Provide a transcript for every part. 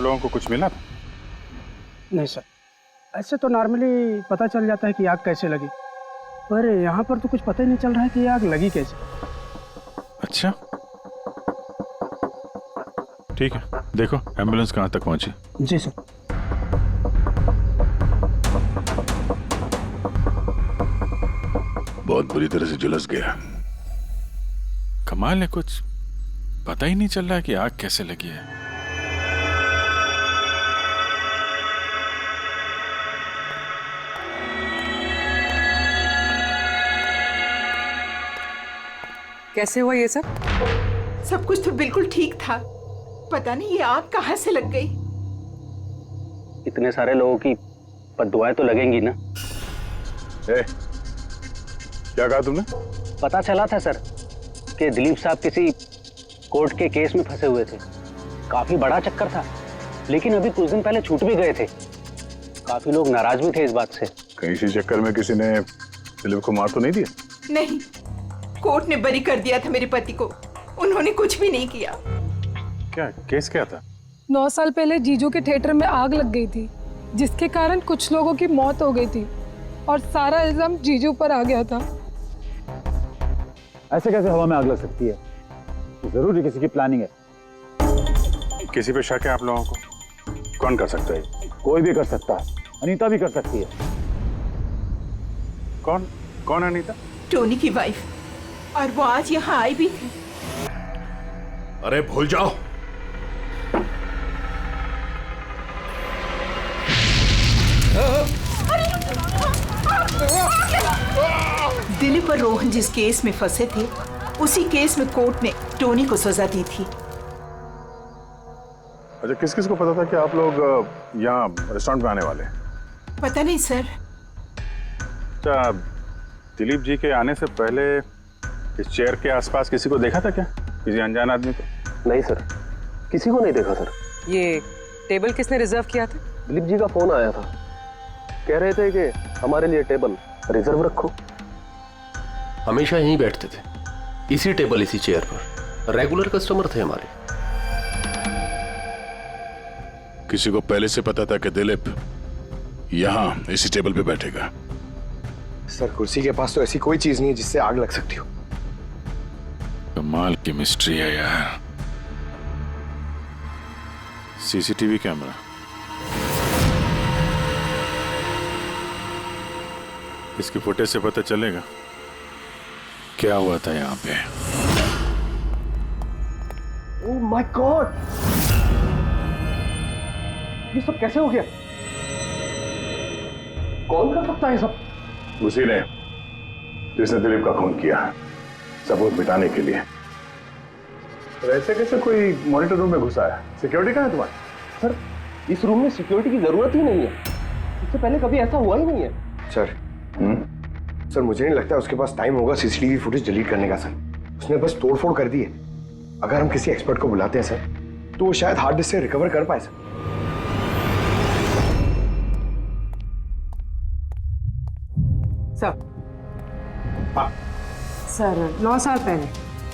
लोगों को कुछ मिला? नहीं सर, ऐसे तो नॉर्मली पता चल जाता है कि आग कैसे लगी, पर यहाँ पर तो कुछ पता ही नहीं चल रहा है कि आग लगी कैसे। अच्छा ठीक है, देखो एम्बुलेंस कहाँ तक पहुंची। जी सर। बहुत बुरी तरह से झुलस गया। कमाल है, कुछ पता ही नहीं चल रहा है कि आग कैसे लगी है। कैसे हुआ ये सब? सब कुछ तो बिल्कुल ठीक था, पता नहीं ये आग कहाँ से लग गई। इतने सारे लोगों की बद्दुआएं तो लगेंगी ना। क्या कहा तुमने? पता चला था सर कि दिलीप साहब किसी कोर्ट के केस में फंसे हुए थे। काफी बड़ा चक्कर था, लेकिन अभी कुछ दिन पहले छूट भी गए थे। काफी लोग नाराज भी थे इस बात से। कहीं इसी चक्कर में किसी ने दिलीप को मार तो नहीं दिया? नहीं, कोर्ट ने बरी कर दिया था मेरे पति को, उन्होंने कुछ भी नहीं किया। क्या केस क्या था? 9 साल पहले जीजू के थिएटर में आग लग गई थी, जिसके कारण कुछ लोगों की मौत हो गई थी और सारा इल्जाम जीजू पर आ गया था। ऐसे कैसे हवा में आग लग सकती है? जरूर किसी की प्लानिंग है। किसी पे शक है आप लोगों को? कौन कर सकता है? कोई भी कर सकता है, अनीता भी कर सकती है। कौन कौन अनीता? टोनी की वाइफ, और वो आज यहाँ आई भी थी। अरे भूल जाओ। दिलीप और रोहन जिस केस में फंसे थे, उसी केस में कोर्ट ने टोनी को सजा दी थी। अच्छा, किस किस को पता था कि आप लोग यहाँ रेस्टोरेंट में आने वाले हैं? पता नहीं सर। अच्छा, दिलीप जी के आने से पहले इस चेयर के आसपास किसी को देखा था क्या? किसी अनजान आदमी को? नहीं सर, किसी को नहीं देखा सर। ये टेबल किसने रिजर्व किया था? दिलीप जी का फोन आया था, कह रहे थे कि हमारे लिए टेबल रिजर्व रखो। हमेशा यहीं बैठते थे, इसी टेबल इसी चेयर पर। रेगुलर कस्टमर थे हमारे। किसी को पहले से पता था कि दिलीप यहाँ इसी टेबल पे बैठेगा? सर, कुर्सी के पास तो ऐसी कोई चीज नहीं है जिससे आग लग सकती हो। कमाल की मिस्ट्री है यार। सीसीटीवी कैमरा, इसकी फुटेज से पता चलेगा क्या हुआ था यहाँ पे। ओह माय गॉड, ये सब कैसे हो गया? कौन कर सकता है सब? उसी ने जिसने दिलीप का खून किया, सबूत मिटाने के लिए। तो ऐसे कैसे कोई मॉनिटर रूम में घुसा है? सिक्योरिटी कहाँ है तुम्हारी? सर, इस रूम में सिक्योरिटी की जरूरत ही नहीं है। इससे पहले कभी ऐसा हुआ ही नहीं है। सर, सर मुझे नहीं लगता उसके पास टाइम होगा सीसीटीवी फुटेज डिलीट करने का। सर, उसने बस तोड़फोड़ कर दी है। अगर हम किसी एक्सपर्ट को बुलाते हैं सर, तो वो शायद हार्ड डिस्क से रिकवर कर पाए। सर, सर 9 साल पहले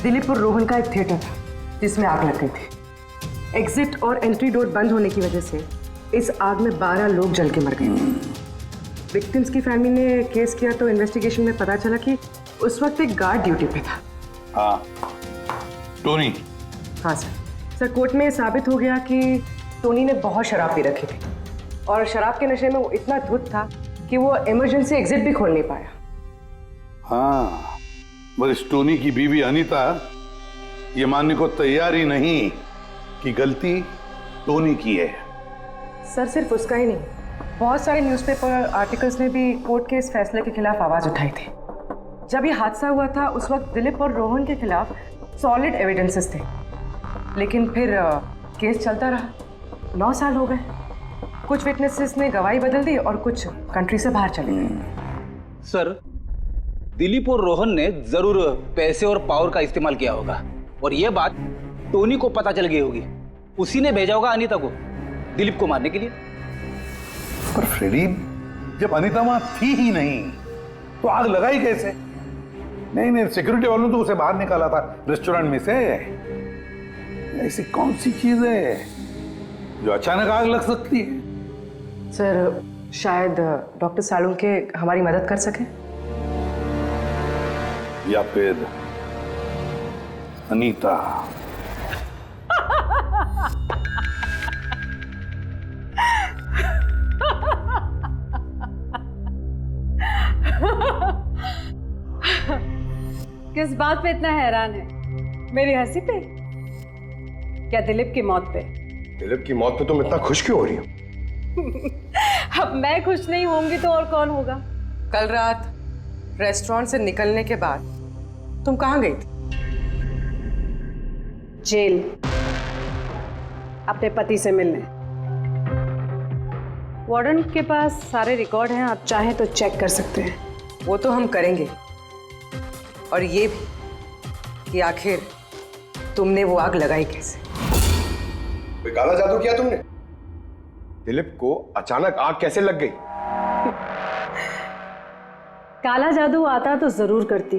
दिलीप और रोहन का एक थिएटर था जिसमें आग लग गई थी। एग्जिट और एंट्री डोर बंद होने की वजह से इस आग में 12 लोग जल के मर गए थे। विक्टिम्स की फैमिली ने केस किया तो इन्वेस्टिगेशन में पता चला कि उस वक्त एक गार्ड ड्यूटी पे था। हाँ, टोनी। हाँ सर, कोर्ट में साबित हो गया कि टोनी ने बहुत शराब पी रखी थी और शराब के नशे में वो इतना धुत था कि वो इमरजेंसी एग्जिट भी खोल नहीं पाया। हाँ, बस टोनी की बीवी अनीता ये मानने को तैयार ही नहीं कि गलती टोनी की है। सर, सिर्फ उसका ही नहीं, बहुत सारे न्यूज़पेपर आर्टिकल्स ने भी कोर्ट के इस फैसले के खिलाफ आवाज़ उठाई थी। जब ये हादसा हुआ था उस वक्त दिलीप और रोहन के खिलाफ सॉलिड एविडेंसेस थे, लेकिन फिर केस चलता रहा। 9 साल हो गए। कुछ विटनेसेस ने गवाही बदल दी और कुछ कंट्री से बाहर चले गए। सर, दिलीप और रोहन ने जरूर पैसे और पावर का इस्तेमाल किया होगा और ये बात टोनी को पता चल गई होगी। उसी ने भेजा होगा अनीता को दिलीप को मारने के लिए। पर फ्रेडी, जब अनीता वहां थी ही नहीं तो आग लगाई कैसे? नहीं, सिक्योरिटी वालों ने तो उसे बाहर निकाला था रेस्टोरेंट में से। ऐसी कौन सी चीज है जो अचानक आग लग सकती है। सर शायद डॉक्टर सालुंके हमारी मदद कर सके, या फिर अनीता। किस बात पे इतना हैरान है? मेरी हंसी पे क्या दिलीप की मौत पे? दिलीप की मौत पे तुम इतना खुश क्यों हो रही हो? अब मैं खुश नहीं होंगी तो और कौन होगा? कल रात रेस्टोरेंट से निकलने के बाद तुम कहाँ गई थी? जेल, अपने पति से मिलने। वार्डन के पास सारे रिकॉर्ड हैं, आप चाहें तो चेक कर सकते हैं। वो तो हम करेंगे, और ये भी कि आखिर तुमने वो आग लगाई कैसे? कोई काला जादू किया तुमने? दिलीप को अचानक आग कैसे लग गई? काला जादू आता तो जरूर करती,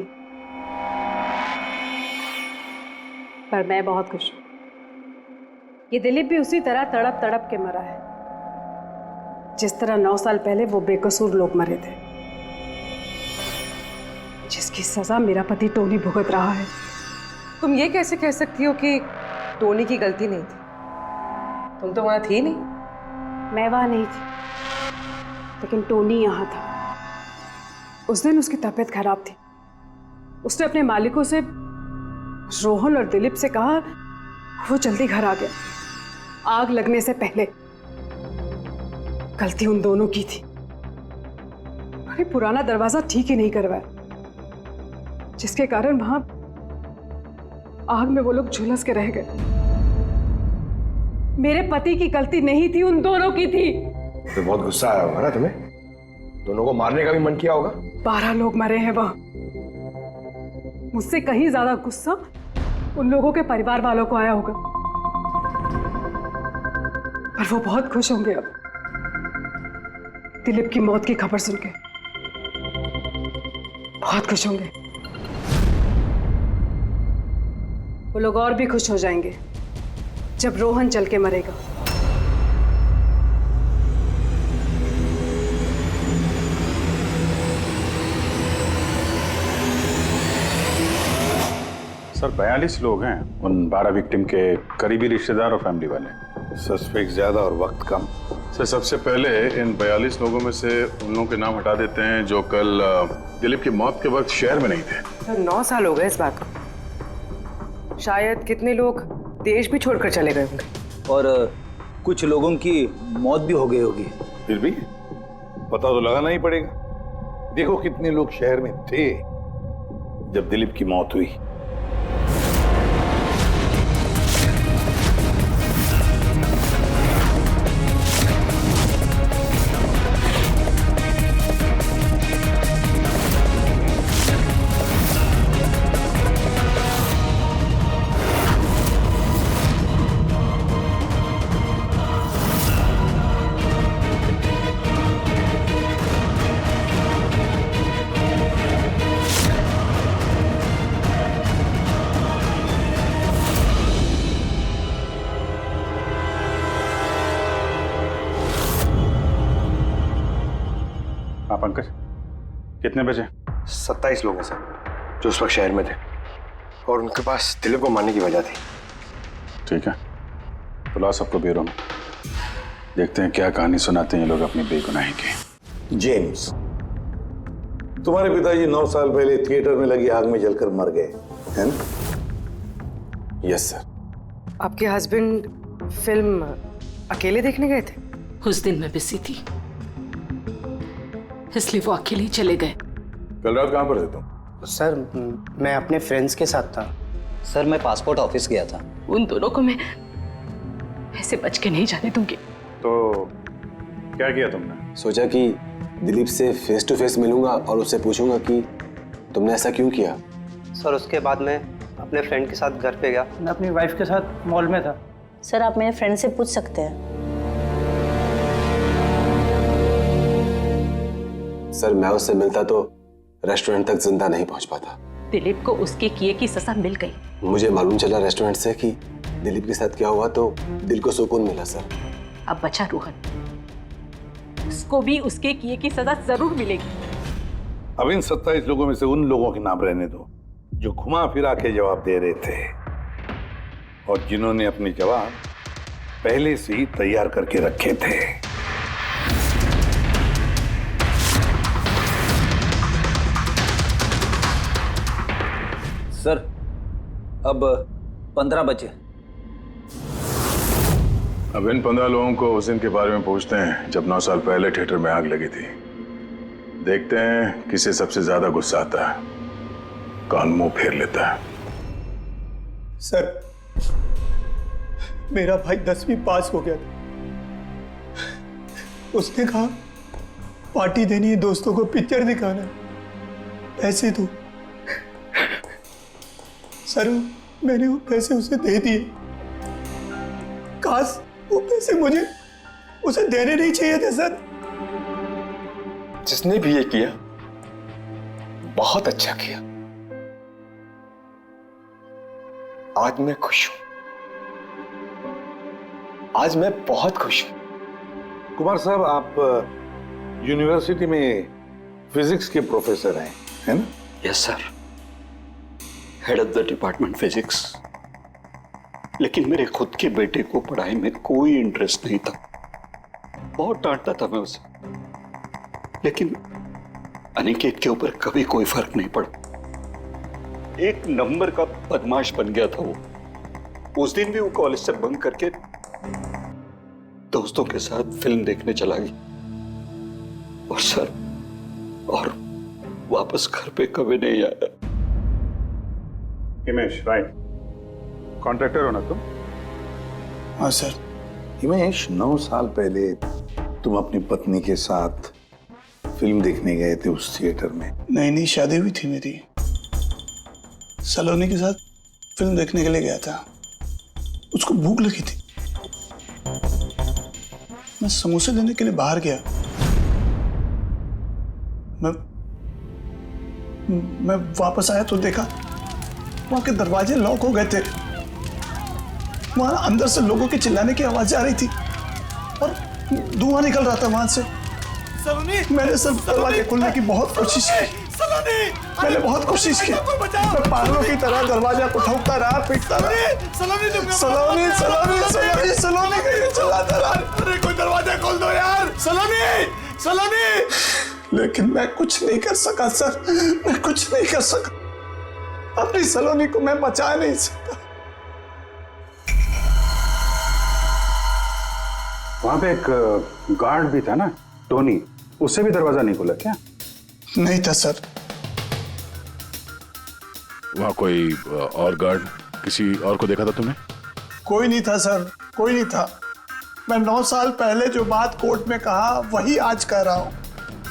पर मैं बहुत खुश हूं। ये दिलीप भी उसी तरह तड़प तड़प के मरा है जिस तरह 9 साल पहले वो बेकसूर लोग मरे थे, जिसकी सजा मेरा पति टोनी भुगत रहा है। तुम ये कैसे कह सकती हो कि टोनी की गलती नहीं थी? तुम तो वहां थी नहीं। मैं वहां नहीं थी, लेकिन टोनी यहाँ था। उस दिन उसकी तबीयत खराब थी। उसने अपने मालिकों से, रोहन और दिलीप से कहा वो जल्दी घर आ गया आग लगने से पहले। गलती उन दोनों की थी। अरे पुराना दरवाजा ठीक ही नहीं करवाया, जिसके कारण वहां आग में वो लोग झुलस के रह गए। मेरे पति की गलती नहीं थी, उन दोनों की थी। तो बहुत गुस्सा आया होगा ना तुम्हें? दोनों को मारने का भी मन किया होगा। 12 लोग मरे हैं वहां। मुझसे कहीं ज्यादा गुस्सा उन लोगों के परिवार वालों को आया होगा, पर वो बहुत खुश होंगे अब दिलीप की मौत की खबर सुन के। बहुत खुश होंगे। वो लोग और भी खुश हो जाएंगे जब रोहन चल के मरेगा। सर 42 लोग हैं, उन 12 विक्टिम के करीबी रिश्तेदार और फैमिली वाले। सस्पेक्ट ज्यादा और वक्त कम। सर सबसे पहले इन 42 लोगों में से उन लोगों के नाम हटा देते हैं जो कल दिलीप की मौत के वक्त शहर में नहीं थे। सर 9 साल हो गए इस बात को। शायद कितने लोग देश भी छोड़कर चले गए होंगे, और कुछ लोगों की मौत भी हो गई होगी। फिर भी पता तो लगाना ही पड़ेगा। देखो कितने लोग शहर में थे जब दिलीप की मौत हुई। हाँ पंकज, कितने बजे? 27 लोग हैं सर, जो उस वक्त शहर में थे, और उनके पास दिलीप को मारने की वजह थी। ठीक है, बुलाओ सबको ब्यूरो में, देखते हैं क्या कहानी सुनाते हैं ये लोग अपनी बेगुनाही की। जेम्स, तुम्हारे पिताजी 9 साल पहले थिएटर में लगी आग में जलकर मर गए, है ना? Yes sir. आपके हस्बैंड फिल्म अकेले देखने गए थे? उस दिन मैं बिजी थी, इसलिए वो अकेले ही चले गए। कल रात कहाँ पर थे तुम? सर मैं अपने फ्रेंड्स के साथ था। सर मैं पासपोर्ट ऑफिस गया था। उन दोनों को मैं ऐसे बच के नहीं जाने दूंगी। तो क्या किया तुमने? सोचा कि दिलीप से फेस टू फेस मिलूंगा और उससे पूछूंगा कि तुमने ऐसा क्यों किया। सर उसके बाद मैं अपने फ्रेंड के साथ घर पे गया। मैं अपनी वाइफ के साथ मॉल में था। सर आप मेरे फ्रेंड से पूछ सकते हैं। सर मैं उससे मिलता तो रेस्टोरेंट तक जिंदा नहीं पहुंच पाता। दिलीप को उसके किए की सजा मिल गई। मुझे मालूम चला रेस्टोरेंट से कि दिलीप के साथ क्या हुआ तो दिल को सुकून मिला सर। अब बचा रोहन, उसको भी उसके किए की सजा जरूर मिलेगी। अब इन 27 लोगों में से उन लोगों के नाम रहने दो जो घुमा फिरा के जवाब दे रहे थे और जिन्होंने अपने जवाब पहले से ही तैयार करके रखे थे। सर, अब 15 बजे। अब इन 15 लोगों को उस दिन के बारे में पूछते हैं जब 9 साल पहले थिएटर में आग लगी थी। देखते हैं किसे सबसे ज्यादा गुस्सा आता है, कौन मुंह फेर लेता है। सर, मेरा भाई 10वीं पास हो गया था। उसने कहा पार्टी देनी है, दोस्तों को पिक्चर दिखाना है, पैसे दो। सर, मैंने वो पैसे उसे दे दिए। काश वो पैसे मुझे उसे देने नहीं चाहिए थे सर। जिसने भी ये किया बहुत अच्छा किया। आज मैं खुश हूं, आज मैं बहुत खुश हूं। कुमार साहब, आप यूनिवर्सिटी में फिजिक्स के प्रोफेसर हैं, है ना? Yes sir, head of the department physics. लेकिन मेरे खुद के बेटे को पढ़ाई में कोई इंटरेस्ट नहीं था। बहुत डांटता था मैं उसे, लेकिन अनिकेत के ऊपर कभी कोई फर्क नहीं पड़ा। एक नंबर का बदमाश बन गया था वो। उस दिन भी वो कॉलेज से बंक करके दोस्तों के साथ फिल्म देखने चला गया और सर, और वापस घर पे कभी नहीं आया। हिमेश, राइट? कॉन्ट्रैक्टर हो ना तुम? हाँ सर। हिमेश, 9 साल पहले तुम अपनी पत्नी के साथ फिल्म देखने गए थे उस थिएटर में। नई शादी हुई थी मेरी, सलोनी के साथ फिल्म देखने के लिए गया था। उसको भूख लगी थी, मैं समोसे लेने के लिए बाहर गया। मैं वापस आया तो देखा वहां के दरवाजे लॉक हो गए थे। वहां अंदर से लोगों के चिल्लाने की आवाज आ रही थी और धुआं निकल रहा था वहां से। मैंने सब दरवाजे खोलने की बहुत कोशिश की। मैंने बहुत कोशिश की। मैं पागलों की तरह दरवाजा को ठोकता रहा, पीटता रहा। सलोनी करके चिल्लाता रहा। अरे कोई दरवाजा खोल दो यार, सलोनी। लेकिन मैं कुछ नहीं कर सका सर, मैं कुछ नहीं कर सका। अपनी सलोनी को मैं बचा नहीं सका। वहां पे एक गार्ड भी था ना, टोनी, उससे भी दरवाजा नहीं खुला क्या? नहीं था सर। वहां कोई और गार्ड, किसी और को देखा था तुमने? कोई नहीं था सर, कोई नहीं था। मैं 9 साल पहले जो बात कोर्ट में कहा वही आज कह रहा हूं।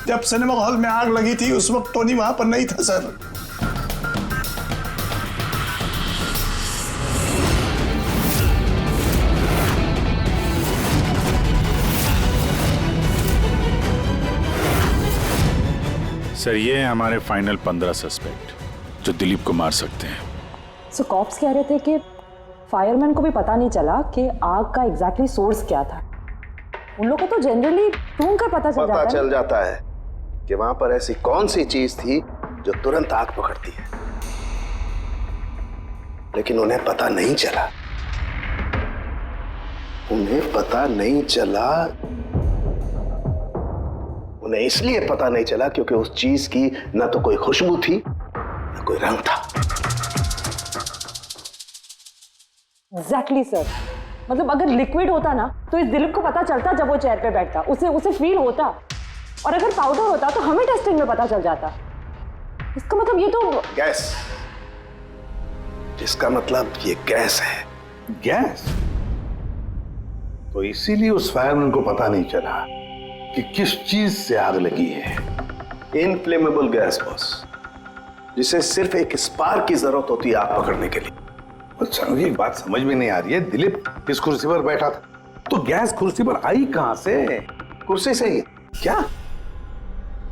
जब सिनेमा हॉल में आग लगी थी उस वक्त टोनी वहां पर नहीं था सर। सर, ये है हमारे फाइनल 15 सस्पेक्ट जो दिलीप को मार सकते हैं। सो कॉप्स कह रहे थे कि फायरमैन को भी पता नहीं चला कि आग का एग्जैक्टली सोर्स क्या था। उन लोगों को तो जनरली ढूंढ कर पता चल जाता है कि वहां पर ऐसी कौन सी चीज थी जो तुरंत आग पकड़ती है, लेकिन उन्हें पता नहीं चला। उन्हें पता नहीं चला, उन्हें इसलिए पता नहीं चला क्योंकि उस चीज की ना तो कोई खुशबू थी ना कोई रंग था। एग्जैक्टली सर, मतलब अगर लिक्विड होता ना तो इस दिलीप को पता चलता जब वो चेयर पे बैठता, उसे फील होता। और अगर पाउडर होता तो हमें टेस्टिंग में पता चल जाता। इसका मतलब ये तो गैस, जिसका मतलब ये गैस है। गैस? तो इसीलिए उस फायरमैन को पता नहीं चला कि किस चीज से आग लगी है। इनफ्लेमेबल गैस बॉस, जिसे सिर्फ एक स्पार्क की जरूरत होती है आग पकड़ने के लिए। अच्छा, मुझे एक बात समझ में नहीं आ रही है। दिलीप इस कुर्सी पर बैठा था तो गैस कुर्सी पर आई कहां से? कुर्सी से ही। क्या?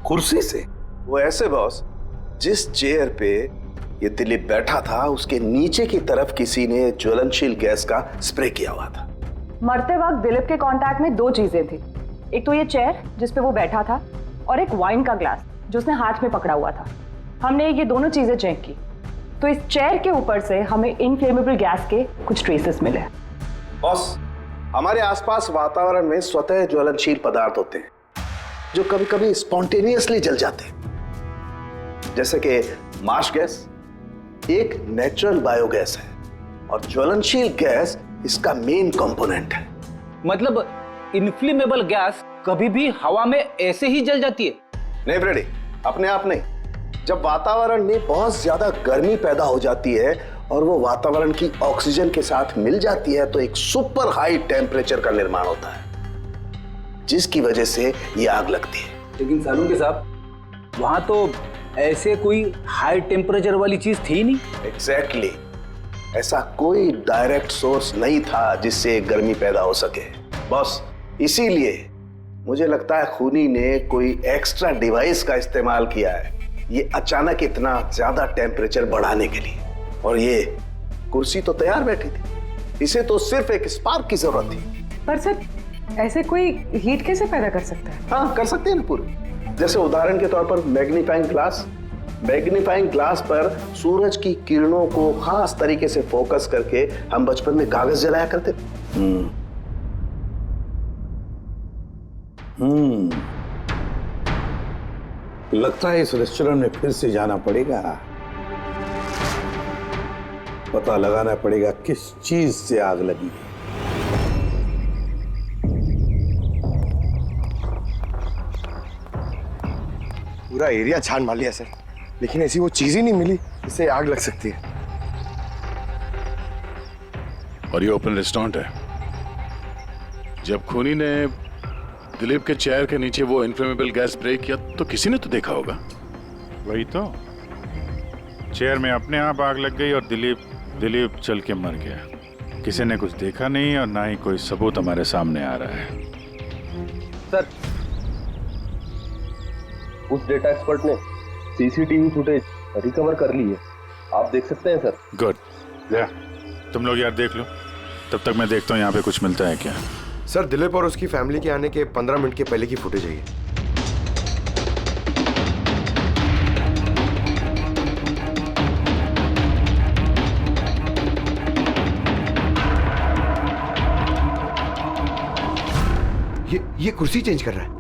कुर्सी से? वो ऐसे बॉस, जिस चेयर पे ये दिलीप बैठा था उसके नीचे की तरफ किसी ने ज्वलनशील गैस का स्प्रे किया हुआ था। मरते वक्त दिलीप के कांटेक्ट में 2 चीजें थी। एक तो ये चेयर जिस पे वो बैठा था और एक वाइन का ग्लास जो उसने हाथ में पकड़ा हुआ था। हमने ये दोनों चीजें चेक की तो इस चेयर के ऊपर से हमें इनफ्लेमेबल गैस के कुछ ट्रेसेस मिले। बॉस, हमारे आसपास वातावरण में स्वतः ज्वलनशील पदार्थ होते हैं जो कभी कभी स्पॉन्टेनियसली जल जाते हैं, जैसे कि मार्श गैस एक नेचुरल बायोगैस है और ज्वलनशील गैस इसका मेन कंपोनेंट है। मतलब इनफ्लेमेबल गैस कभी भी हवा में ऐसे ही जल जाती है? नहीं फ्रेडी, अपने आप नहीं। जब वातावरण में बहुत ज्यादा गर्मी पैदा हो जाती है और वो वातावरण की ऑक्सीजन के साथ मिल जाती है तो एक सुपर हाई टेम्परेचर का निर्माण होता है जिसकी वजह से ये आग लगती है। लेकिन सालून के साहब, वहां तो ऐसे कोई हाई टेम्परेचर वाली चीज थी नहीं। एग्जैक्टली, ऐसा कोई डायरेक्ट सोर्स नहीं था जिससे गर्मी पैदा हो सके बॉस। इसीलिए मुझे लगता है खूनी ने कोई एक्स्ट्रा डिवाइस का इस्तेमाल किया है ये अचानक इतना ज्यादा टेम्परेचर बढ़ाने के लिए। और ये कुर्सी तो तैयार बैठी थी, इसे तो सिर्फ एक स्पार्क की जरूरत थी। पर सर, ऐसे कोई हीट कैसे पैदा कर सकता है? हाँ, कर सकते हैं ना पूरी। जैसे उदाहरण के तौर पर मैग्नीफाइंग ग्लास पर सूरज की किरणों को खास तरीके से फोकस करके हम बचपन में कागज जलाया करते थे। लगता है इस रेस्टोरेंट में फिर से जाना पड़ेगा, पता लगाना पड़ेगा किस चीज से आग लगी है। पूरा एरिया छान मार लिया सर, लेकिन ऐसी वो चीज ही नहीं मिली जिससे आग लग सकती है। और ये ओपन रेस्टोरेंट है। जब खूनी ने दिलीप के चेयर के नीचे वो इनफ्लेमेबल गैस स्प्रे किया तो किसी ने तो देखा होगा। वही तो, चेयर में अपने आप आग लग गई और दिलीप चल के मर गया। किसी ने कुछ देखा नहीं और ना ही कोई सबूत हमारे सामने आ रहा है। सर, उस डेटा एक्सपर्ट ने सीसीटीवी फुटेज रिकवर कर ली है, आप देख सकते हैं सर। गुड, तुम लोग यार देख लो, तब तक मैं देखता हूँ यहाँ पे कुछ मिलता है क्या। सर, दिलीप और उसकी फैमिली के आने के 15 मिनट के पहले की फुटेज है ये। ये कुर्सी चेंज कर रहा है।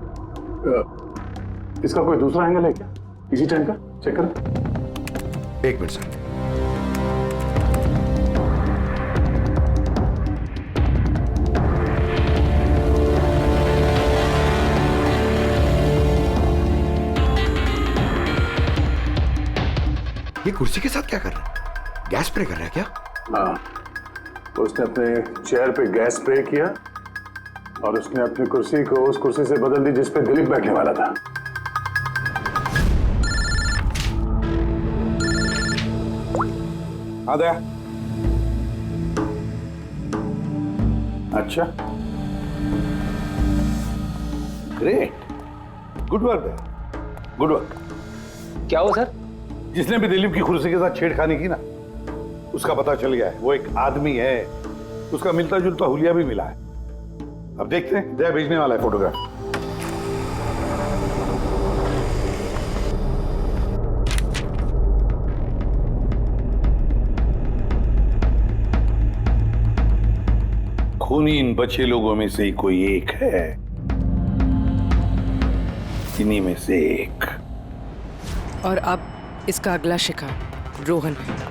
इसका कोई दूसरा एंगल है क्या इसी टाइम का? चेक करो। एक मिनट सर। ये कुर्सी के साथ क्या कर रहा है? गैस स्प्रे कर रहा है क्या? हाँ, उसने अपने चेयर पे गैस स्प्रे किया और उसने अपनी कुर्सी को उस कुर्सी से बदल दी जिस पे दिलीप बैठने वाला था। आ गया। अच्छा, great, good work, good work. क्या हुआ सर? जिसने भी दिलीप की कुर्सी के साथ छेड़खानी की ना, उसका पता चल गया है। वो एक आदमी है, उसका मिलता जुलता हुलिया भी मिला है। अब देखते हैं, दया भेजने वाला है फोटोग्राफ। खूनी इन बचे लोगों में से ही कोई एक है, इन्हीं में से एक। और अब इसका अगला शिकार रोहन है।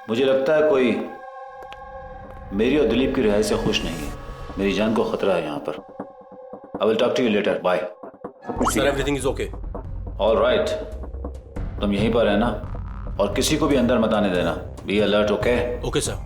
मुझे लगता है कोई मेरी और दिलीप की रिहाई से खुश नहीं है। मेरी जान को खतरा है यहाँ पर। I will talk to you later, bye. Sir, everything is okay. All right, तुम यहीं पर रहना और किसी को भी अंदर मत आने देना। Be alert, okay? Okay sir.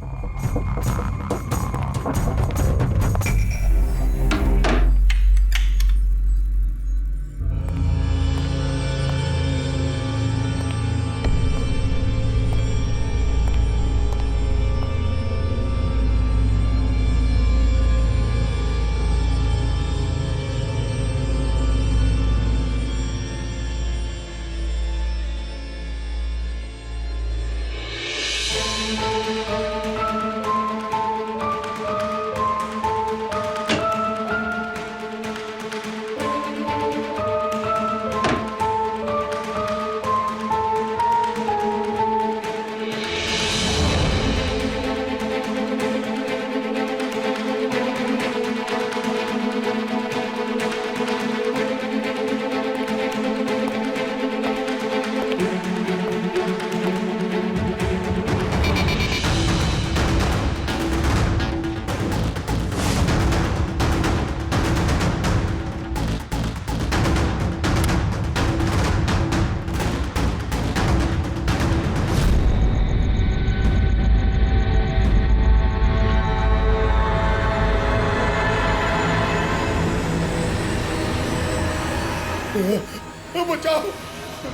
बचाओ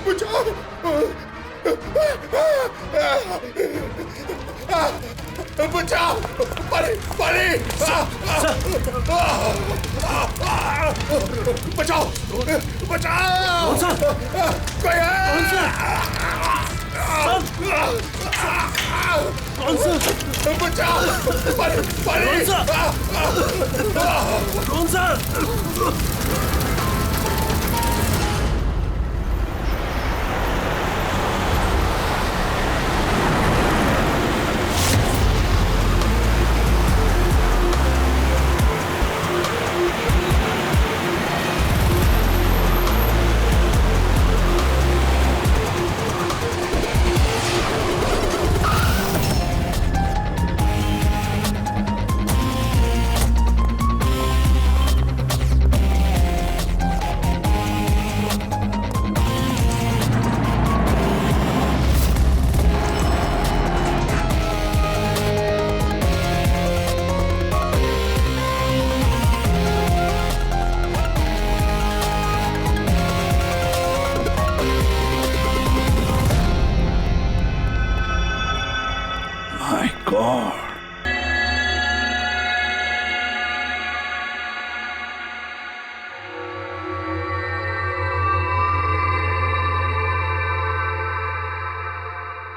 बचाओ बचाओ परे परे बचाओ बचाओ कोई है बचाओ परे परे कौन सा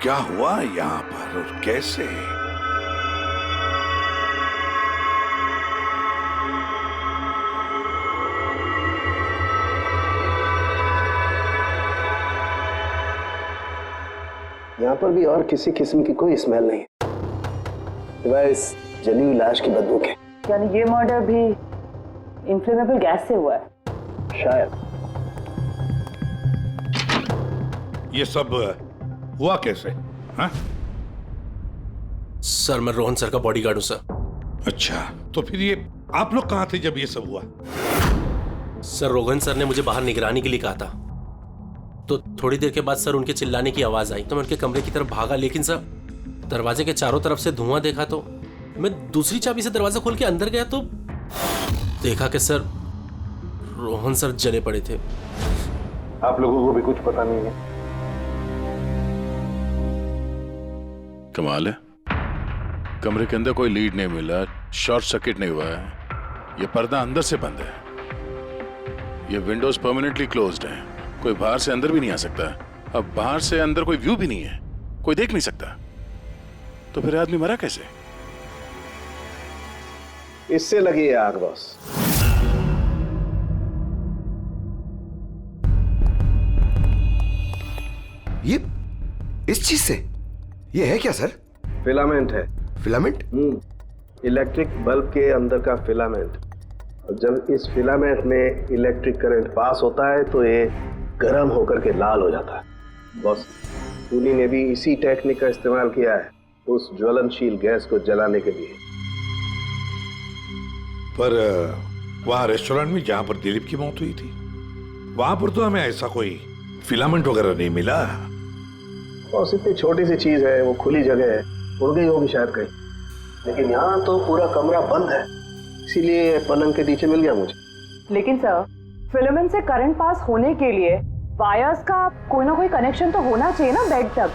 क्या हुआ यहाँ पर और कैसे? यहाँ पर भी और किसी किस्म की कोई स्मेल नहीं सिवाय इस जली हुई लाश की बदबू के। यानी ये मर्डर भी इन्फ्लेमेबल गैस से हुआ है? शायद। ये सब हुआ कैसे? हाँ? सर मैं रोहन सर का बॉडीगार्ड हूं सर। अच्छा, तो फिर ये आप लोग कहाँ थे जब ये सब हुआ? सर रोहन सर ने मुझे बाहर निगरानी के लिए कहा था, तो थोड़ी देर के बाद सर उनके चिल्लाने की आवाज आई तो मैं उनके कमरे की तरफ भागा, लेकिन सर दरवाजे के चारों तरफ से धुआं देखा तो मैं दूसरी चाबी से दरवाजा खोल के अंदर गया तो देखा कि सर रोहन सर जले पड़े थे। आप लोगों को भी कुछ पता नहीं है? कमाल है, कमरे के अंदर कोई लीड नहीं मिला, शॉर्ट सर्किट नहीं हुआ है, ये पर्दा अंदर से बंद है, ये विंडोज परमानेंटली क्लोज्ड है, कोई बाहर से अंदर भी नहीं आ सकता। अब बाहर से अंदर कोई व्यू भी नहीं है, कोई देख नहीं सकता, तो फिर आदमी मरा कैसे? इससे लगी है आग बॉस। ये इस चीज से ये है क्या सर? फिलामेंट है। फिलामेंट? इलेक्ट्रिक बल्ब के अंदर का फिलामेंट। और जब इस फिलामेंट में इलेक्ट्रिक करंट पास होता है तो ये गर्म होकर के लाल हो जाता है। बॉस, खूनी ने भी इसी टेक्निक का इस्तेमाल किया है उस ज्वलनशील गैस को जलाने के लिए। पर वहां रेस्टोरेंट में जहां पर दिलीप की मौत हुई थी, वहां पर तो हमें ऐसा कोई फिलामेंट वगैरह नहीं मिला। बस इतनी छोटी सी चीज है, वो खुली जगह है, उड़ गई होगी शायद कहीं। लेकिन यहाँ तो पूरा कमरा बंद है, इसीलिए पलंग के नीचे मिल गया मुझे। लेकिन सर, फिलामेंट से करंट पास होने के लिए वायर्स का कोई ना कोई कनेक्शन तो होना चाहिए ना बेड तक।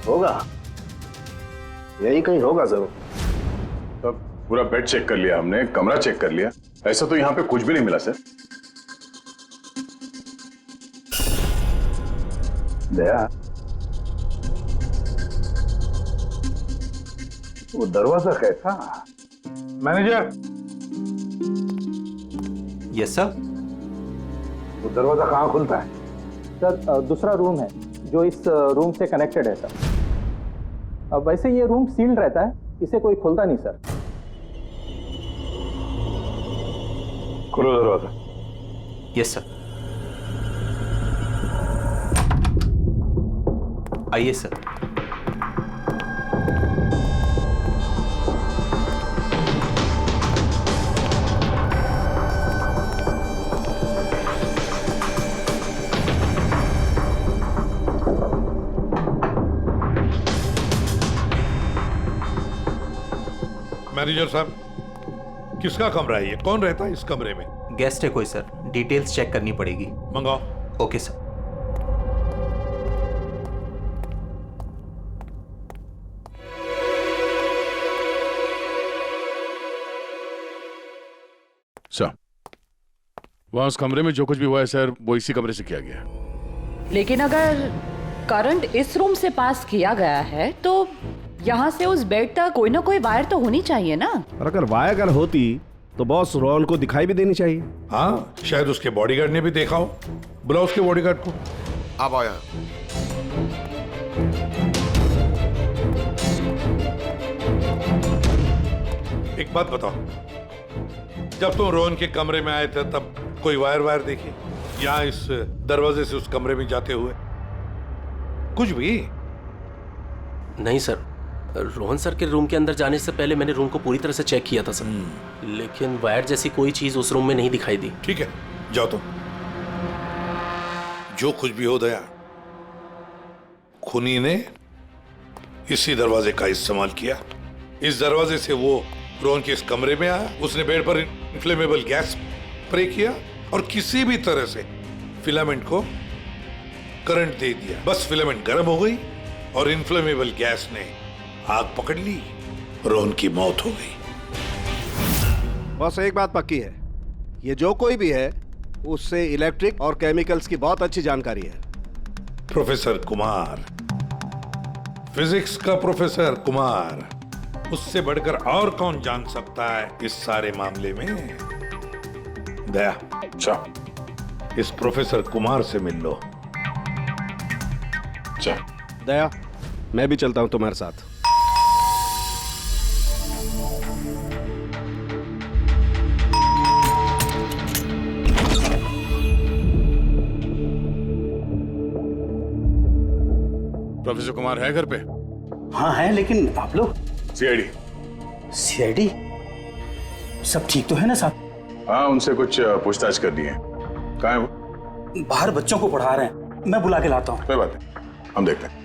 होगा, यही कहीं होगा जरूर। तो पूरा बेड चेक कर लिया हमने, कमरा चेक कर लिया, ऐसा तो यहाँ पे कुछ भी नहीं मिला सर। दया, वो दरवाजा कैसा? मैनेजर। Yes sir. वो दरवाजा कहाँ खुलता है? सर दूसरा रूम है जो इस रूम से कनेक्टेड है सर। अब वैसे ये रूम सील्ड रहता है, इसे कोई खोलता नहीं सर। खोलो दरवाजा। Yes sir. आइए सर। मैनेजर साहब, किसका कमरा है ये? कौन रहता है इस कमरे में? गेस्ट है कोई सर, डिटेल्स चेक करनी पड़ेगी। मंगाओ। Okay sir. सर, वहां उस कमरे में जो कुछ भी हुआ है सर, वो इसी कमरे से किया गया। लेकिन अगर करंट इस रूम से पास किया गया है तो यहाँ से उस बेड तक कोई ना कोई वायर तो होनी चाहिए ना। और अगर वायर अगर होती तो बॉस रोहन को दिखाई भी देनी चाहिए। हाँ, शायद उसके बॉडीगार्ड ने भी देखा हो। बुलाओ उसके बॉडीगार्ड को। आप आओ यहाँ। एक बात बताओ, जब तुम रोहन के कमरे में आए थे तब कोई वायर देखी यहाँ इस दरवाजे से उस कमरे में जाते हुए? कुछ भी नहीं सर, रोहन सर के रूम के अंदर जाने से पहले मैंने रूम को पूरी तरह से चेक किया था सर, लेकिन वायर जैसी कोई चीज उस रूम में नहीं दिखाई दी। ठीक है, जाओ तुम। जो कुछ भी हो दया, खूनी ने इसी दरवाजे का इस्तेमाल किया। इस दरवाजे से वो रोहन के इस कमरे में आया, उसने बेड पर इन्फ्लेमेबल गैस स्प्रे किया और किसी भी तरह से फिलामेंट को करंट दे दिया। बस फिलामेंट गर्म हो गई और इन्फ्लेमेबल गैस ने आग पकड़ ली, रोहन की मौत हो गई। बस एक बात पक्की है, ये जो कोई भी है उससे इलेक्ट्रिक और केमिकल्स की बहुत अच्छी जानकारी है। प्रोफेसर कुमार, फिजिक्स का प्रोफेसर कुमार, उससे बढ़कर और कौन जान सकता है इस सारे मामले में? दया, अच्छा, इस प्रोफेसर कुमार से मिल लो। अच्छा दया, मैं भी चलता हूं तुम्हारे साथ। प्रोफेसर कुमार है घर पे? हाँ है, लेकिन आप लोग? सीआईडी। सब ठीक तो है ना साहब? हाँ, उनसे कुछ पूछताछ करनी है। कहाँ है वो? बाहर बच्चों को पढ़ा रहे हैं, मैं बुला के लाता हूँ। कोई बात नहीं, हम देखते हैं।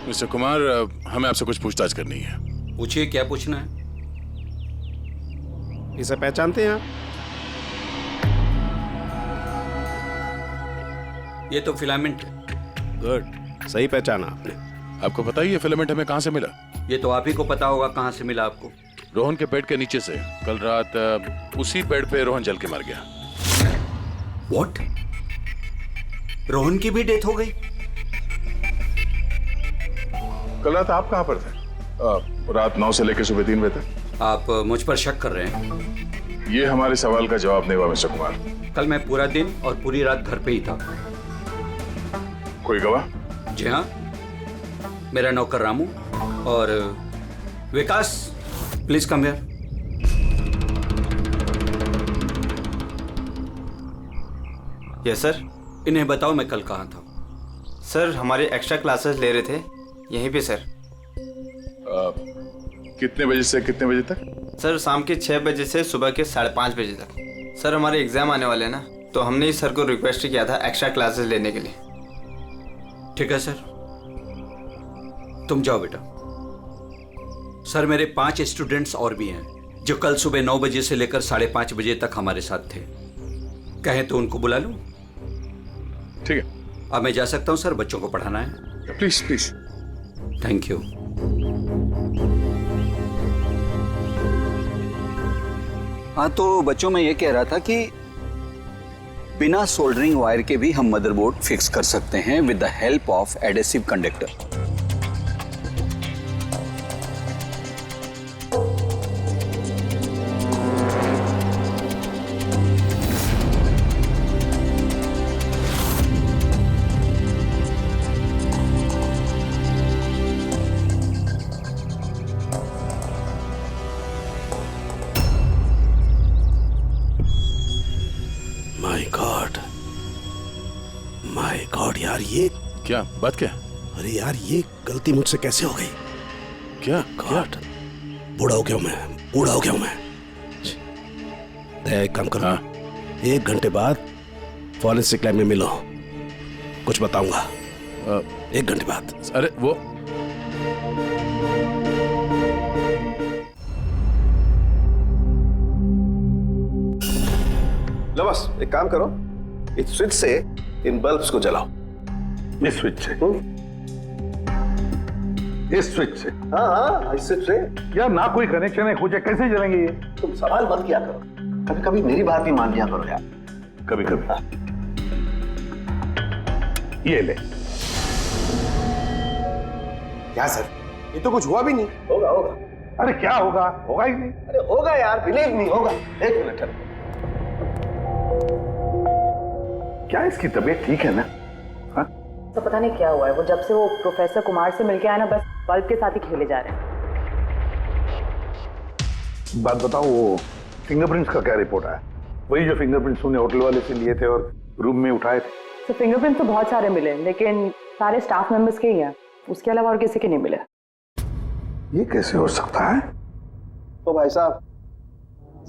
मिस्टर कुमार, हमें आपसे कुछ पूछताछ करनी है। पूछिए, क्या पूछना है? इसे पहचानते हैं आप? ये तो फिलामेंट है। गुड, सही पहचाना आपने। आपको पता ही है फिलामेंट हमें कहाँ से मिला? ये तो आप ही को पता होगा कहाँ से मिला आपको। रोहन के बेड के नीचे से। कल रात उसी बेड पे रोहन जल के मर गया। व्हाट? रोहन की भी डेथ हो गई? कल रात आप कहाँ पर थे? रात 9 से लेकर सुबह 3 बजे तक। आप मुझ पर शक कर रहे हैं? ये हमारे सवाल का जवाब नहीं हुआ मिस्टर कुमार। कल मैं पूरा दिन और पूरी रात घर पे ही था। कोई गवाह? जी हाँ, मेरा नौकर रामू और Vikas. Please come here. Yes sir. इन्हें बताओ मैं कल कहाँ था। सर हमारे एक्स्ट्रा क्लासेस ले रहे थे यहीं पे सर। कितने बजे से कितने बजे तक? सर शाम के 6 बजे से सुबह के 5:30 बजे तक। सर हमारे एग्जाम आने वाले हैं ना, तो हमने इस सर को रिक्वेस्ट किया था एक्स्ट्रा क्लासेस लेने के लिए। ठीक है सर, तुम जाओ बेटा। सर मेरे 5 स्टूडेंट्स और भी हैं जो कल सुबह 9 बजे से लेकर 5:30 बजे तक हमारे साथ थे। कहें तो उनको बुला लूं? ठीक है। अब मैं जा सकता हूं सर, बच्चों को पढ़ाना है। Please please. Thank you. हाँ तो बच्चों में ये कह रहा था कि बिना सोल्डरिंग वायर के भी हम मदरबोर्ड फिक्स कर सकते हैं with the help of adhesive conductor. My God यार, ये क्या बात? क्या? अरे यार ये गलती मुझसे कैसे हो गई? क्या गॉड, बूढ़ा हो गया हूं मैं, बूढ़ा हो गया हूं मैं। दया एक काम करो, 1 घंटे बाद फॉरेंसिक लैब में मिलो, कुछ बताऊंगा। 1 घंटे बाद। अरे वो लो बस एक काम करो, इस स्विच से इन बल्ब्स को जलाओ। इस स्विच से? इस स्विच से? हाँ हाँ इस स्विच से। यार ना कोई कनेक्शन है, कुछ है, कैसे जलेंगे ये? तुम सवाल मत किया करो, कभी कभी मेरी बात भी मान लिया करो यार। कभी कभी। ये ले। क्या सर, ये तो कुछ हुआ भी नहीं। होगा होगा। अरे क्या होगा? होगा ही नहीं। अरे होगा यार, बिलीव नहीं होगा। 1 मिनट। क्या इसकी तबीयत ठीक है ना? हाँ? तो पता नहीं क्या हुआ है, वो जब से वो प्रोफेसर कुमार से मिलके आया ना, बस बल्ब के साथ ही खेले जा रहे हैं। बात बताओ, वो फिंगरप्रिंट्स का क्या रिपोर्ट आया? वही जो फिंगरप्रिंट्स उन्हें होटल वाले से लिए थे और रूम में उठाए थे। तो फिंगरप्रिंट्स तो बहुत सारे मिले, लेकिन सारे स्टाफ मेंबर्स के ही हैं, उसके अलावा और किसी के नहीं मिले। ये कैसे हो सकता है? तो भाई साहब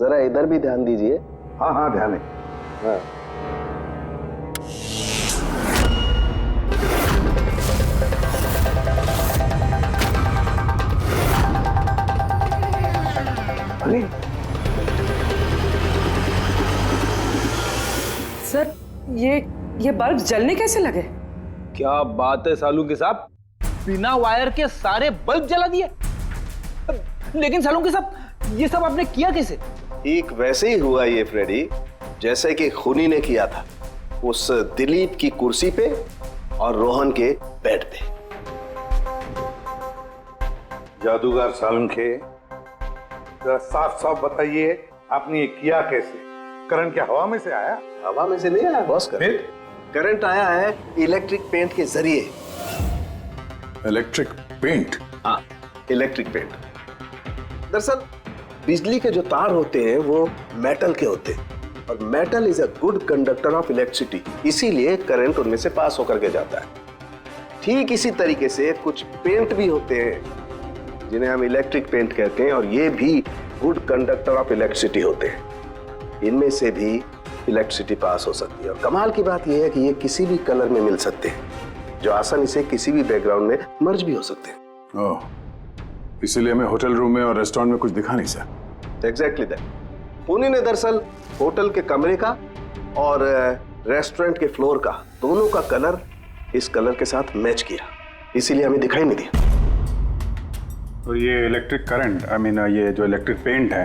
जरा इधर भी ध्यान दीजिए। हाँ हाँ ध्यान है। हाँ। अरे सर ये बल्ब जलने कैसे लगे? क्या बात है सालुंके साहब, बिना वायर के सारे बल्ब जला दिए। लेकिन सालुंके साहब ये सब आपने किया कैसे? ठीक वैसे ही हुआ ये फ्रेडी, जैसे कि खूनी ने किया था उस दिलीप की कुर्सी पे और रोहन के बेड पे। जादूगर सालुंखे, जरा साफ साफ बताइए आपने ये किया कैसे? करंट क्या हवा में से आया? हवा में से नहीं आया बॉस, करंट आया है इलेक्ट्रिक पेंट के जरिए। Electric paint? हाँ इलेक्ट्रिक पेंट। दरअसल बिजली के जो तार होते हैं वो मेटल के होते हैं, और metal is a good conductor of electricity, इसीलिए करंट उनमें से पास होकर के जाता है। ठीक इसी तरीके से कुछ पेंट भी होते हैं जिन्हें हम इलेक्ट्रिक पेंट कहते हैं, और ये भी गुड कंडक्टर ऑफ इलेक्ट्रिसिटी होते हैं। इनमें से भी इलेक्ट्रिसिटी पास हो सकती है, और कमाल की बात यह है कि ये किसी भी कलर में मिल सकते हैं, जो आसानी से किसी भी बैकग्राउंड में मर्ज भी हो सकते हैं। ओह, इसीलिए हमें होटल रूम में और रेस्टोरेंट में कुछ दिखा नहीं सर। Exactly that. खूनी ने दरअसल होटल के कमरे का और रेस्टोरेंट के फ्लोर का दोनों का कलर इस कलर के साथ मैच किया, इसीलिए हमें दिखाई नहीं दिया। तो ये इलेक्ट्रिक करंट, आई मीन ये जो इलेक्ट्रिक पेंट है,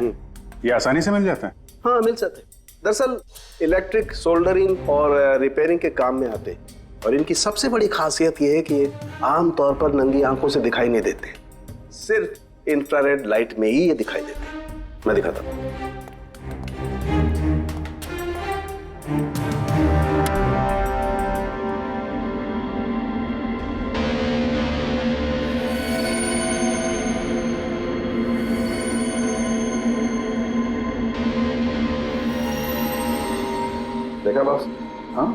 ये आसानी से मिल जाता है? हाँ मिल सकते हैं। दरअसल इलेक्ट्रिक सोल्डरिंग और रिपेयरिंग के काम में आते हैं, और इनकी सबसे बड़ी खासियत यह है कि ये आमतौर पर नंगी आंखों से दिखाई नहीं देते, सिर्फ इंफ्रारेड लाइट में ही ये दिखाई देते हैं। मैं दिखाता हूँ। देखा बॉस? हाँ,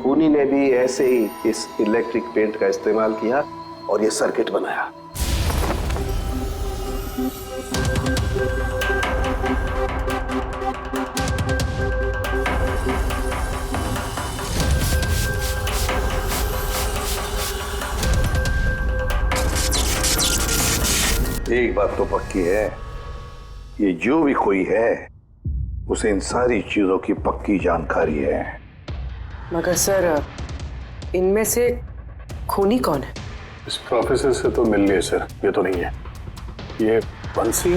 खूनी ने भी ऐसे ही इस इलेक्ट्रिक पेंट का इस्तेमाल किया और ये सर्किट बनाया। एक बात तो पक्की है, ये जो भी कोई है उसे इन सारी चीजों की पक्की जानकारी है। मगर सर, इनमें से खूनी कौन है? इस प्रोफेसर से तो मिल लिए सर, ये तो नहीं है। ये बंसी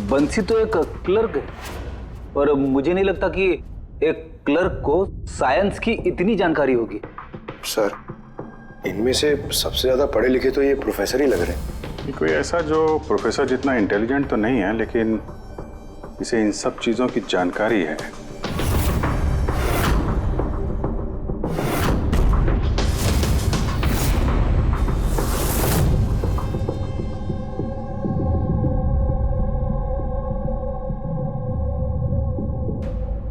बंसी तो एक क्लर्क है, और मुझे नहीं लगता कि एक क्लर्क को साइंस की इतनी जानकारी होगी। सर, इनमें से सबसे ज्यादा पढ़े लिखे तो ये प्रोफेसर ही लग रहे हैं। कोई ऐसा जो प्रोफेसर जितना इंटेलिजेंट तो नहीं है, लेकिन इसे इन सब चीजों की जानकारी है।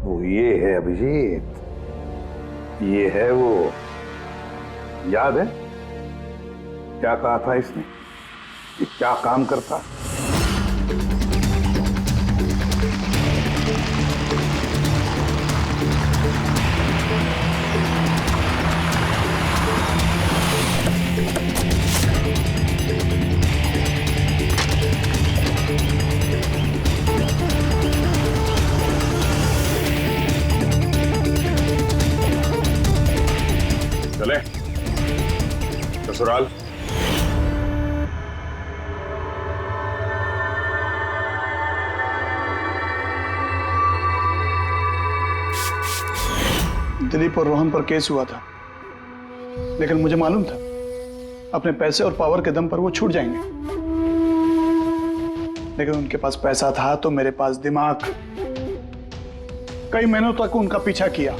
वो ये है अभिजीत, ये है वो। याद है क्या कहा था इसने, कि क्या काम करता? चले ससुराल। दिलीप और रोहन पर केस हुआ था, लेकिन मुझे मालूम था अपने पैसे और पावर के दम पर वो छूट जाएंगे। लेकिन उनके पास पैसा था तो मेरे पास दिमाग। कई महीनों तक उनका पीछा किया,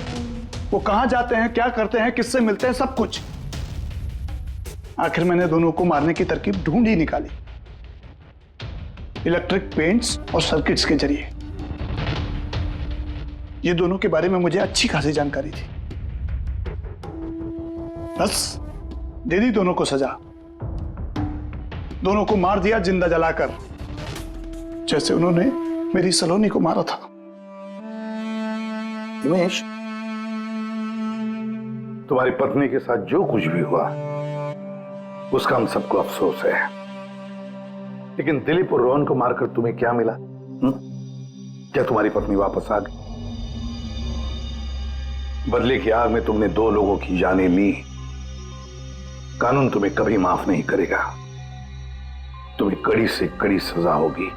वो कहां जाते हैं, क्या करते हैं, किससे मिलते हैं, सब कुछ। आखिर मैंने दोनों को मारने की तरकीब ढूंढ ही निकाली, इलेक्ट्रिक पेंट्स और सर्किट्स के जरिए। ये दोनों के बारे में मुझे अच्छी खासी जानकारी थी। बस दे दी दोनों को सजा, दोनों को मार दिया जिंदा जलाकर, जैसे उन्होंने मेरी सलोनी को मारा था। उमेश, तुम्हारी पत्नी के साथ जो कुछ भी हुआ उसका हम सबको अफसोस है, लेकिन दिलीप और रोहन को मारकर तुम्हें क्या मिला? क्या तुम्हारी पत्नी वापस आ गई? बदले की आग में तुमने 2 लोगों की जानें ली। कानून तुम्हें कभी माफ नहीं करेगा, तुम्हें कड़ी से कड़ी सजा होगी।